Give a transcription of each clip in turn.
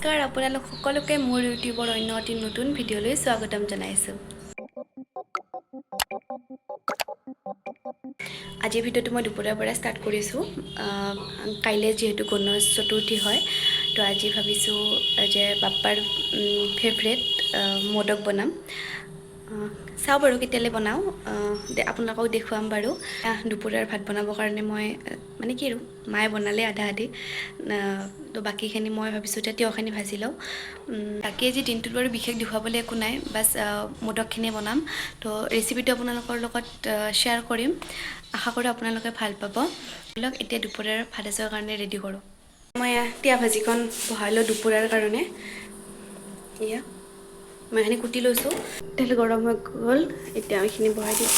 নমস্কাৰ আপোনালোক সকলোকে মোৰ ইউটিউবৰ অন্য এটি নতুন ভিডিঅ'লৈ স্বাগতম জনাইছোঁ। আজিৰ ভিডিঅ'টো মই দুপৰীয়াৰ পৰা ষ্টাৰ্ট কৰিছোঁ। কাইলৈ যিহেতু গণেশ চতুৰ্থী হয়, তো আজি ভাবিছোঁ যে বাপ্পাৰ ফেভৰেট মোদক বনাম। চাওঁ বাৰু কেতিয়ালৈ বনাওঁ, আপোনালোকক দেখুৱাম বাৰু। দুপৰীয়াৰ ভাত বনাবৰ কাৰণে মই মানে কি আৰু মায়ে বনালে আধা আধি, তো বাকীখিনি মই ভাবিছোঁ এতিয়া তিয়ঁহখিনি ভাজি লওঁ। বাকী আজি দিনটোত বাৰু বিশেষ দেখুৱাবলৈ একো নাই, বাছ মোদকখিনি বনাম। তো ৰেচিপিটো আপোনালোকৰ লগত শ্বেয়াৰ কৰিম, আশা কৰোঁ আপোনালোকে ভাল পাব। লওক এতিয়া দুপৰীয়াৰ ভাত সাজৰ কাৰণে ৰেডি কৰোঁ। মই তিয়ঁহ ভাজিখন বহাই লওঁ দুপৰীয়াৰ কাৰণে। এয়া মই এইখিনি কুটি লৈছোঁ, তেল গৰম হৈ গ'ল, এতিয়া এইখিনি বহাই দিওঁ।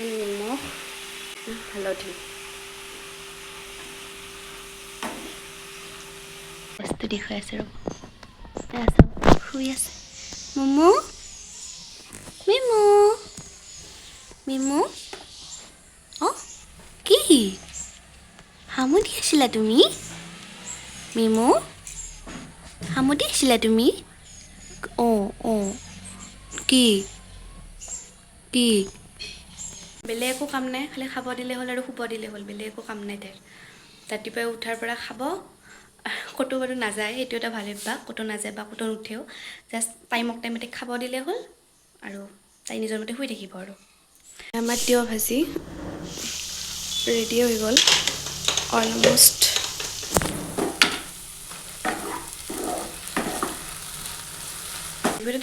নিমখ, হালধি, বস্তু দেখুৱাই আছে ৰ'ব। শুই আছে মমো, মিমু, মিমু। অঁ কি হামুদি আছিলা তুমি? মিমু হামুদি আছিলা তুমি? অঁ অঁ কি কি? বেলেগ একো কাম নাই, খালি খাব দিলে হ'ল আৰু শুব দিলে হ'ল, বেলেগ একো কাম নাই তাইৰ। ৰাতিপুৱাই উঠাৰ পৰা খাব, ক'তো বাৰু নাযায়, সেইটো এটা ভাল অভ্যাস, ক'তো নাযায় বা ক'তো নুঠেও। জাষ্ট টাইমতে খাব দিলে হ'ল আৰু তাই নিজৰ মতে শুই থাকিব আৰু। আমাৰ তিয়ঁহ ভাজি ৰেডি হৈ গ'ল অলম'ষ্ট।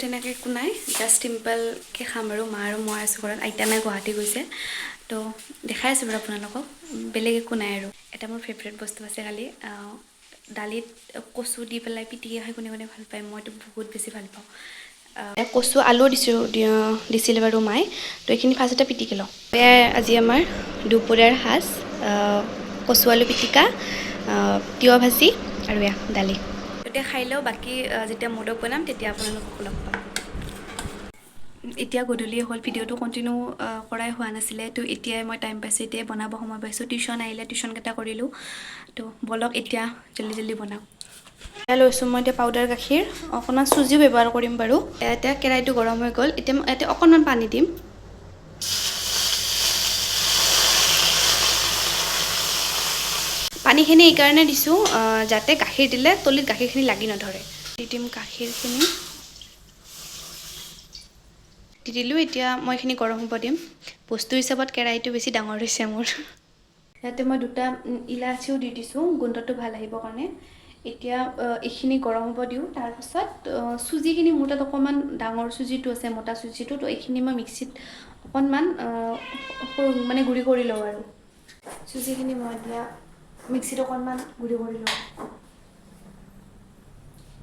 তেনেকৈ একো নাই, জাষ্ট চিম্পলকৈ খাম আৰু। মা আৰু মই আছোঁ ঘৰত, আইতা নাই গুৱাহাটী গৈছে, তো দেখাই আছোঁ বাৰু আপোনালোকক, বেলেগ একো নাই আৰু। এটা মোৰ ফেভৰেট বস্তু আছে খালি, দালিত কচু দি পেলাই পিটিকি খাই কোনে কোনে ভাল পায়, মইতো বহুত বেছি ভাল পাওঁ। কচু আলু দিছিলে বাৰু মায়ে, তো এইখিনি ফাৰ্ষ্টতে পিটিকি লওঁ। এয়াই আজি আমাৰ দুপৰীয়াৰ সাজ, কচু আলু পিটিকা, তিয়ঁহ ভাজি আৰু এয়া দালি। এতিয়া খাই লওঁ, বাকী যেতিয়া মোদক বনাম তেতিয়া আপোনালোকক লগ পাম। এতিয়া গধূলি হ'ল, ভিডিঅ'টো কণ্টিনিউ কৰাই হোৱা নাছিলে, তো এতিয়াই মই টাইম পাইছোঁ, এতিয়াই বনাব সময় পাইছোঁ। টিউশ্যন আহিলে টিউশ্যনকেইটা কৰিলোঁ, তো ব'লক এতিয়া জল্দি জল্দি বনাওঁ। এয়া লৈছোঁ মই এতিয়া পাউদাৰ গাখীৰ, অকণমান চুজিও ব্যৱহাৰ কৰিম বাৰু। এতিয়া কেৰাহীটো গৰম হৈ গ'ল, এতিয়া মই ইয়াতে অকণমান পানী দিম। পানীখিনি এইকাৰণে দিছোঁ যাতে গাখীৰ দিলে তলিত গাখীৰখিনি লাগি নধৰে। দি দিম গাখীৰখিনি, দি দিলোঁ। এতিয়া মই এইখিনি গৰম হ'ব দিম। বস্তু হিচাপত কেৰাহীটো বেছি ডাঙৰ হৈছে মোৰ। ইয়াতে মই দুটা ইলাচিও দি দিছোঁ গোন্ধটো ভাল আহিবৰ কাৰণে। এতিয়া এইখিনি গৰম হ'ব দিওঁ, তাৰপিছত চুজিখিনি, মোৰ তাত অকণমান ডাঙৰ চুজিটো আছে, মোটা চুজিটো, তো এইখিনি মই মিক্সিত অকণমান মানে গুড়ি কৰি লওঁ আৰু। চুজিখিনি মই এতিয়া মিক্সিত অকণমান গুড়ি কৰি লওঁ,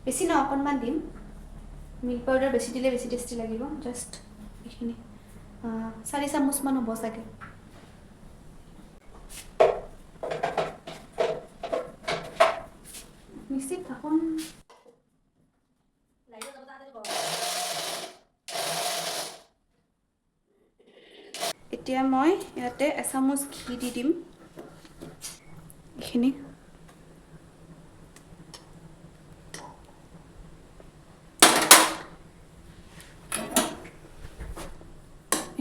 বেছি নহয় অকণমান দিম। মিল্ক পাউডাৰ বেছি দিলে বেছি টেষ্টি লাগিব। জাষ্ট এইখিনি 4 চামুচমান হ'ব চাগে। মিক্সিত ঢাকোন এতিয়া মই ইয়াতে এচামুচ ঘি দি দিম।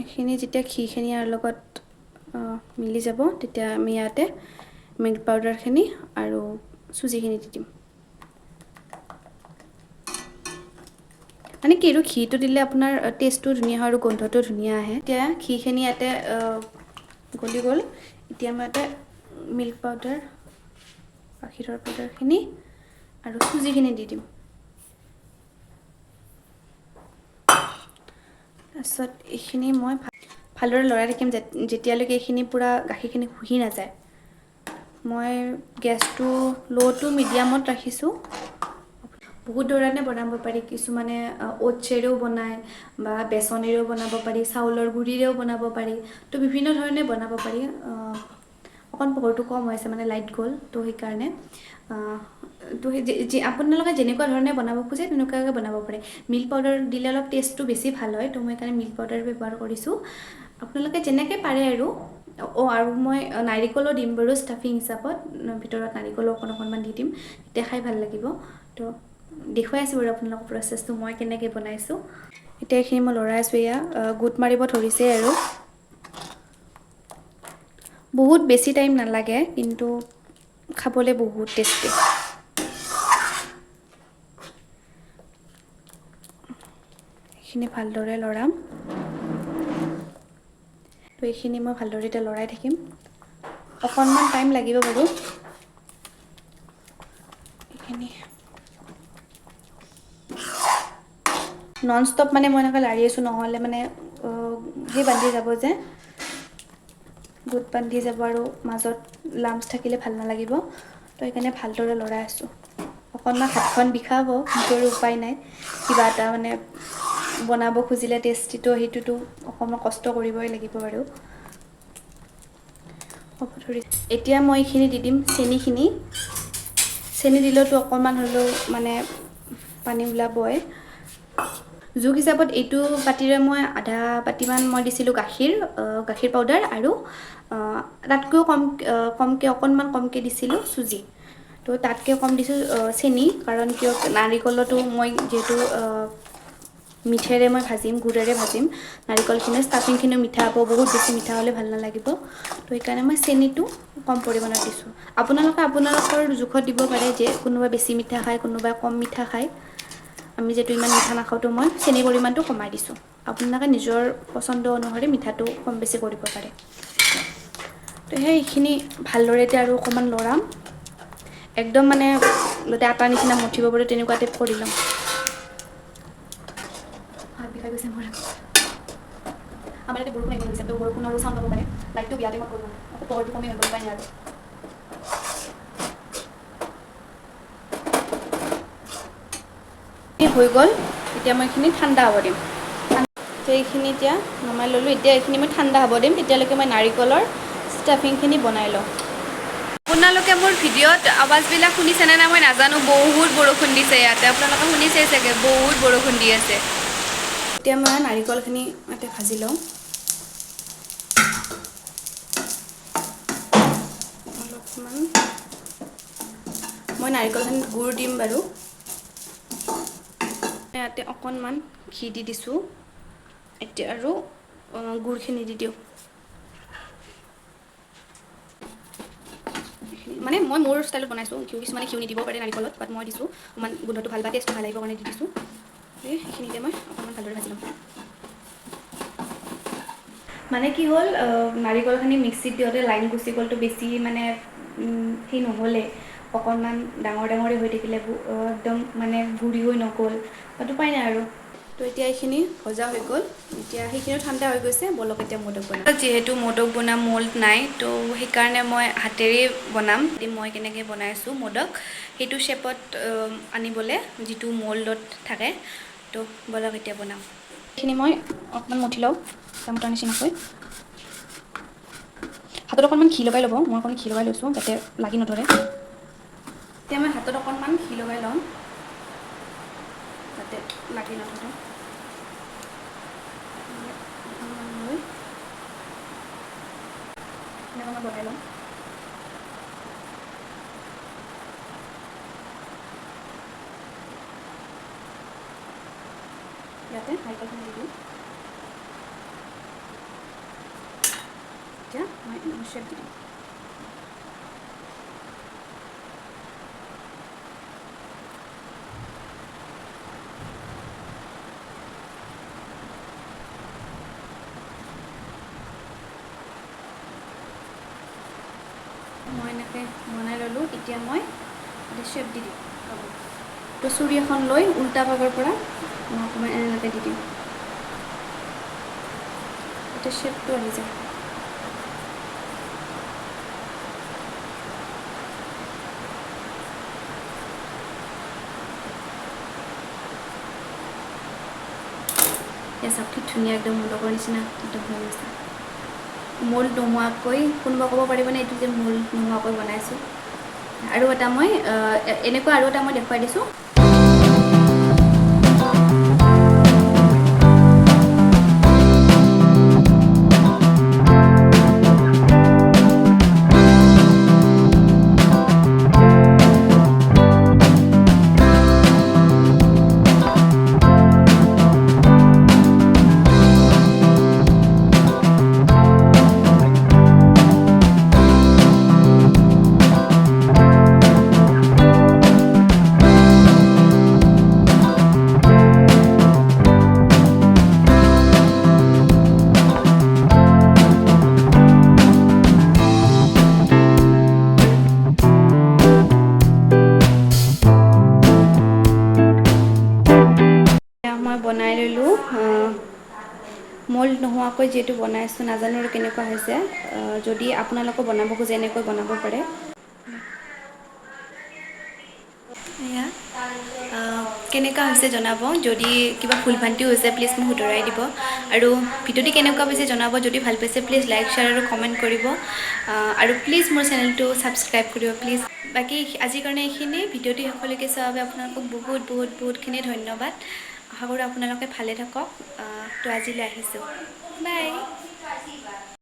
এইখিনি যেতিয়া ঘিখিনি ইয়াৰ লগত মিলি যাব, তেতিয়া আমি ইয়াতে মিল্ক পাউডাৰখিনি আৰু চুজিখিনি দি দিম। মানে কি আৰু ঘিটো দিলে আপোনাৰ টেষ্টটো ধুনীয়া হয় আৰু গোন্ধটো ধুনীয়া আহে। এতিয়া ঘিখিনি ইয়াতে গলি গ'ল, এতিয়া মই ইয়াতে মিল্ক পাউডাৰ, গাখীৰৰ পাউডাৰখিনি আৰু চুজিখিনি দি দিম। তাৰপিছত এইখিনি মই ভালদৰে লৰাই থাকিম যেতিয়ালৈকে এইখিনি পূৰা গাখীৰখিনি শুহি নাযায়। মই গেছটো ল' টু মিডিয়ামত ৰাখিছোঁ। বহুত ধৰণে বনাব পাৰি, কিছুমানে অ'টছেৰেও বনায় বা বেচনেৰেও বনাব পাৰি, চাউলৰ গুড়িৰেও বনাব পাৰি, তো বিভিন্ন ধৰণে বনাব পাৰি। অকণ পোহৰটো কম হৈ আছে, মানে লাইট গ'ল, তো সেইকাৰণে। তো আপোনালোকে যেনেকুৱা ধৰণে বনাব খোজে তেনেকুৱাকৈ বনাব পাৰে। মিল্ক পাউডাৰ দিলে অলপ টেষ্টটো বেছি ভাল হয়, তো মই সেইকাৰণে মিল্ক পাউডাৰ ব্যৱহাৰ কৰিছোঁ। আপোনালোকে যেনেকৈ পাৰে আৰু আৰু মই নাৰিকলো দিম বাৰু ষ্টাফিং হিচাপত, ভিতৰত নাৰিকলো অকণমান দি দিম, তেতিয়া খাই ভাল লাগিব। তো দেখুৱাই আছোঁ বাৰু আপোনালোকক প্ৰচেছটো মই কেনেকৈ বনাইছোঁ। এতিয়া এইখিনি মই লৰাই আছোঁ, এয়া গোট মাৰিব ধৰিছে আৰু বহুত বেছি টাইম নালাগে, কিন্তু খাবলৈ বহুত টেষ্টি। এইখিনি ভালদৰে লৰাম। তো এইখিনি মই ভালদৰে এতিয়া লৰাই থাকিম, অকণমান টাইম লাগিব বাৰু। এইখিনি নন ষ্টপ মানে মই এনেকৈ লাৰি আছোঁ, নহ'লে মানে সেই বান্ধি যাব যে, গোট বান্ধি যাব আৰু মাজত লামচ থাকিলে ভাল নালাগিব। তো সেইকাৰণে ভালদৰে লৰাই আছোঁ। অকণমান হাতখন বিষাব, কিন্তু উপায় নাই, কিবা এটা মানে বনাব খুজিলে টেষ্টিটো সেইটোতো অকণমান কষ্ট কৰিবই লাগিব বাৰু। এতিয়া মই এইখিনি দি দিম চেনিখিনি। চেনি দিলেওতো অকণমান হ'লেও মানে পানী ওলাবই। জোখ হিচাপত এইটো বাতিৰে মই আধা বাতিমান মই দিছিলোঁ গাখীৰ পাউদাৰ, আৰু তাতকৈও কমকৈ অকণমান কমকৈ দিছিলোঁ চুজি। তো তাতকৈ কম দিছোঁ চেনি, কাৰণ কিয় নাৰিকলতো মই যিহেতু মিঠেৰে মই ভাজিম, গুড়েৰে ভাজিম, নাৰিকলখিনি ষ্টাফিংখিনিও মিঠা হ'ব, বহুত বেছি মিঠা হ'লে ভাল নালাগিব। তো সেইকাৰণে মই চেনিটো কম পৰিমাণত দিছোঁ। আপোনালোকে আপোনালোকৰ জোখত দিব পাৰে, যে কোনোবাই বেছি মিঠা খায়, কোনোবাই কম মিঠা খায়। আমি যিহেতু ইমান মিঠা নাখাওঁ, তো মই চেনিৰ পৰিমাণটো কমাই দিছোঁ। আপোনালোকে নিজৰ পচন্দ অনুসৰি মিঠাটো কম বেছি কৰিব পাৰে। তো সেইখিনি ভালদৰে এতিয়া আৰু অকণমান লৰাম, একদম মানে যাতে আটাৰ নিচিনা মঠিব পাৰে তেনেকুৱা টাইপ কৰি ল'ম। আমাৰ ইয়াতে বৰষুণ আহিব ধৰিছে, তো বৰষুণৰো চাউণ্ড হ'ব পাৰে, লাইটটো বিয়া টাইমত গ'ল, পোহৰটো কমি হৈ গ'ল, উপায় নাই আৰু। হৈ গ'ল, এতিয়া মই এইখিনি ঠাণ্ডা হ'ব দিম। এইখিনি এতিয়া নমাই ল'লোঁ, এতিয়া এইখিনি মই ঠাণ্ডা হ'ব দিম, তেতিয়ালৈকে মই নাৰিকলৰ ষ্টাফিংখিনি বনাই লওঁ। আপোনালোকে মোৰ ভিডিঅ'ত আৱাজবিলাক শুনিছেনে নাই মই নাজানো, বহুত বৰষুণ দিছে ইয়াতে, আপোনালোকে শুনিছেই চাগে, বহুত বৰষুণ দি আছে। এতিয়া মই নাৰিকলখিনি ইয়াতে ভাজি লওঁ। অলপমান মই নাৰিকলখিনিত গুড় দিম বাৰু। ইয়াতে অকণমান ঘি দি দিছোঁ, এতিয়া আৰু গুড়খিনি দি দিওঁ। মানে মই মোৰ ষ্টাইলত বনাইছোঁ, কিছুমানে ঘিউ নিদিব পাৰে নাৰিকলত, বাট মই দিছোঁ, অকণমান গোন্ধটো ভাল বা টেষ্টটো ভাল আহিবৰ কাৰণে দি দিছোঁ। সেইখিনিতে মই অকণমান ভালদৰে ভাজি ল'ম। মানে কি হ'ল, নাৰিকলখিনি মিক্সিত দিওঁতে লাইন গুচি গ'লতো, বেছি মানে সেই নহ'লে, অকণমান ডাঙৰ হৈ থাকিলে, একদম মানে গুড়ি হৈ নগ'ল, সেইটো উপায় নাই আৰু। তো এতিয়া এইখিনি ভজা হৈ গ'ল, এতিয়া সেইখিনিও ঠাণ্ডা হৈ গৈছে, বলক এতিয়া মোদক বনাম। যিহেতু মোদক বনাম মল্ড নাই, তো সেইকাৰণে মই হাতেৰেই বনাম। মই কেনেকৈ বনাইছোঁ মোদক, সেইটো শ্বেপত আনিবলৈ, যিটো মল্ডত থাকে। তো বলক এতিয়া বনাম। এইখিনি মই অকণমান মঠি লওঁ, চামুচৰ নিচিনাকৈ। হাতত অকণমান ঘি লগাই ল'ব, মই অকণমান ঘি লগাই লৈছোঁ, যাতে লাগি নধৰে। এতিয়া মই হাতত অকণমান ঘি লগাই ল'ম, যাতে লাগি নধৰে। এনেকৈ মই বনাই ল'ম। ইয়াতে নাৰিকলখিনি দি দিওঁ। এতিয়া মই শ্বেপ দি দিম। মই এনেকৈ বনাই ল'লোঁ, এতিয়া মই শ্বেপ দি দিম। তো চুৰি এখন লৈ উল্টা ভাগৰ পৰা মই অকণমান এনেকৈ দি দিম, এতিয়া শ্বেপটো আহি যায়। চাওক কি ধুনীয়া, একদম মোদকৰ নিচিনা একদম হৈ গৈছে। মল্ড নোহোৱাকৈ, কোনোবা ক'ব পাৰিবনে এইটো যে মল্ড নোহোৱাকৈ বনাইছোঁ। আৰু এটা মই এনেকুৱা আৰু এটা মই দেখুৱাই দিছোঁ। নতুনকৈ যিহেতু বনাইছোঁ নাজানো আৰু কেনেকুৱা হৈছে যদি আপোনালোকো বনাব খোজে এনেকৈ বনাব পাৰে এয়া কেনেকুৱা হৈছে জনাব যদি কিবা ভুল ভ্ৰান্তি হৈছে প্লিজ মোক শুধৰাই দিব আৰু ভিডিঅ'টি কেনেকুৱা পাইছে জনাব যদি ভাল পাইছে প্লিজ লাইক শ্বেয়াৰ আৰু কমেণ্ট কৰিব আৰু প্লিজ মোৰ চেনেলটো ছাবস্ক্ৰাইব কৰিব প্লিজ বাকী আজিৰ কাৰণে এইখিনি ভিডিঅ'টি শেষলৈকে চোৱাৰ বাবে আপোনালোকক বহুতখিনি ধন্যবাদ আশা কৰোঁ আপোনালোকে ভালে থাকক তো আজিলৈ আহিছোঁ বাই